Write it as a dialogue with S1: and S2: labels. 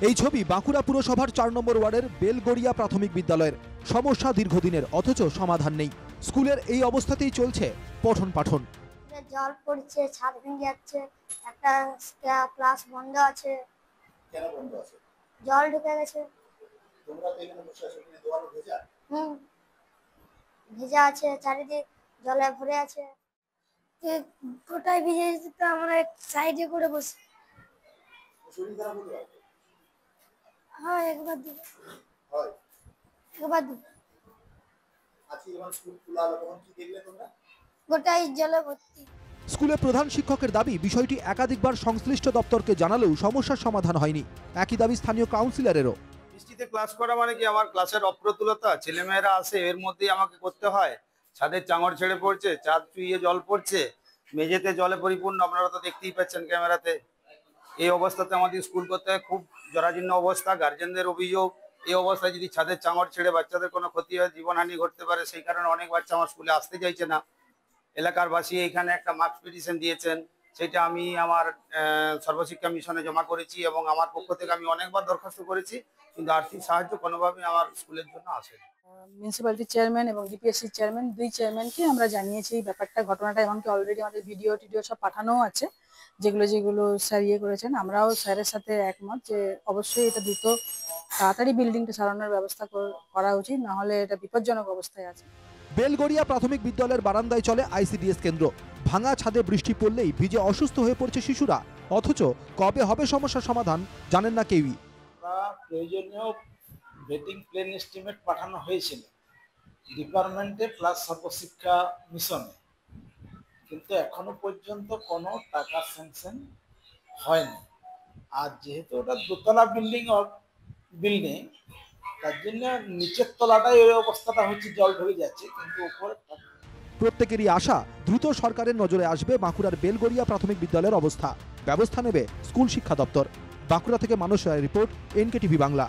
S1: এই ছবি বাঁকুড়া পুরসভার ৪ নম্বর ওয়ার্ডের বেলগড়িয়া প্রাথমিক বিদ্যালয়ের। সমস্যা দীর্ঘদিনের, অথচ সমাধান নেই। স্কুলের এই অবস্থাতেই চলছে পঠন পাঠন।
S2: জল পড়ছে, ছাদ ভেঙে যাচ্ছে, একটা ক্লাস বন্ধ আছে।
S3: কেন বন্ধ আছে?
S2: জল ঢুকে গেছে।
S3: তোমরা তো এখানে বসে আছো, কিন্তু দেওয়াল ভেজা।
S2: ভেজা আছে, চারিদিক জলে ভরে আছে। গোটাই ভিজে গেছে, তো আমরা সাইডে করে বসে।
S3: শরীর খারাপ হতে পারে।
S2: হ্যাঁ, একবার দু
S3: হয়।
S2: একবার দু
S3: আজকে যখন স্কুল খোলা হলো তখন কি দেখলে তোমরা?
S2: গোটাই জলে ভর্তি।
S1: স্কুলে প্রধান শিক্ষকের দাবি, বিষয়টি একাধিকবার সংশ্লিষ্ট দপ্তরকে জানালেও সমস্যার সমাধান হয়নি। একই দাবি স্থানীয় কাউন্সিলরেরও।
S4: বৃষ্টিতে ক্লাস করা মানে কি, আমার ক্লাসের অপ্রতুলতা, ছেলেমেয়েরা আসে এর মধ্যেই আমাকে করতে হয়। ছাদের চাঙড় ছেড়ে পড়ছে, চাঁদ চুইয়ে জল পড়ছে, মেঝেতে জলে পরিপূর্ণ, আপনারা তো দেখতেই পাচ্ছেন ক্যামেরাতে। এই অবস্থাতে আমাদের স্কুল করতে হয়, খুব জরাজীর্ণ অবস্থা। গার্জেনদের অভিযোগ, এই অবস্থায় যদি ছাদের চাঙড় ছেড়ে বাচ্চাদের কোনো ক্ষতি হয়, জীবনহানি ঘটতে পারে। সেই কারণে অনেক বাচ্চা আমার স্কুলে আসতে চাইছে না। এলাকার বাসী এখানে একটা মার্কস পিটিশন দিয়েছেন, সেটা আমি আমার সর্বশিক্ষা মিশনে জমা করেছি এবং আমার পক্ষ থেকে আমি অনেকবার দরখাস্ত করেছি, কিন্তু আর্থিক সাহায্য কোনোভাবেই আমার স্কুলের জন্য আসেনি।
S5: মিউনিসিপ্যালিটি চেয়ারম্যান এবং ডিপিএসসি চেয়ারম্যান, দুই চেয়ারম্যানকে আমরা জানিয়েছি এই ব্যাপারটা, ঘটনাটা। এমনকি অলরেডি আমাদের ভিডিও টিডিও সব পাঠানোও আছে, যেগুলো স্যার করেছেন। আমরাও স্যারের সাথে একমত যে অবশ্যই এটা দ্রুত তাড়াতাড়ি বিল্ডিংটা সারানোর ব্যবস্থা করা উচিত, না হলে এটা বিপজ্জনক অবস্থায় আছে।
S1: বেলগড়িয়া প্রাথমিক বিদ্যালয়ের বারান্দায় চলে আইসিডিএস কেন্দ্র। ভাঙা ছাদে বৃষ্টি পড়লেই ভিজে অসুস্থ হয়ে পড়ছে শিশুরা, অথচ কবে হবে সমস্যার সমাধান জানেন না কেউই।
S6: প্রয়োজনীয় ভেটিং প্ল্যান এস্টিমেট পাঠানো হয়েছিল ডিপার্টমেন্টে প্লাস সর্বশিক্ষা মিশনে, কিন্তু এখনো পর্যন্ত কোনো টাকা স্যাংশন হয়নি। আর যেহেতু ওটা দোতলা বিল্ডিং, তার জন্য নিচের তলাটাই ওই অবস্থাটা হচ্ছে, জল ঢুকে যাচ্ছে, কিন্তু উপরে।
S1: প্রত্যেকেরই আশা, দ্রুত সরকারের নজরে আসবে বাঁকুড়ার বেলগড়িয়া প্রাথমিক বিদ্যালয়ের অবস্থা। ব্যবস্থা নেবে স্কুল শিক্ষা দপ্তর। বাঁকুড়া থেকে মানস রায়ের রিপোর্ট, এনকেটিভি বাংলা।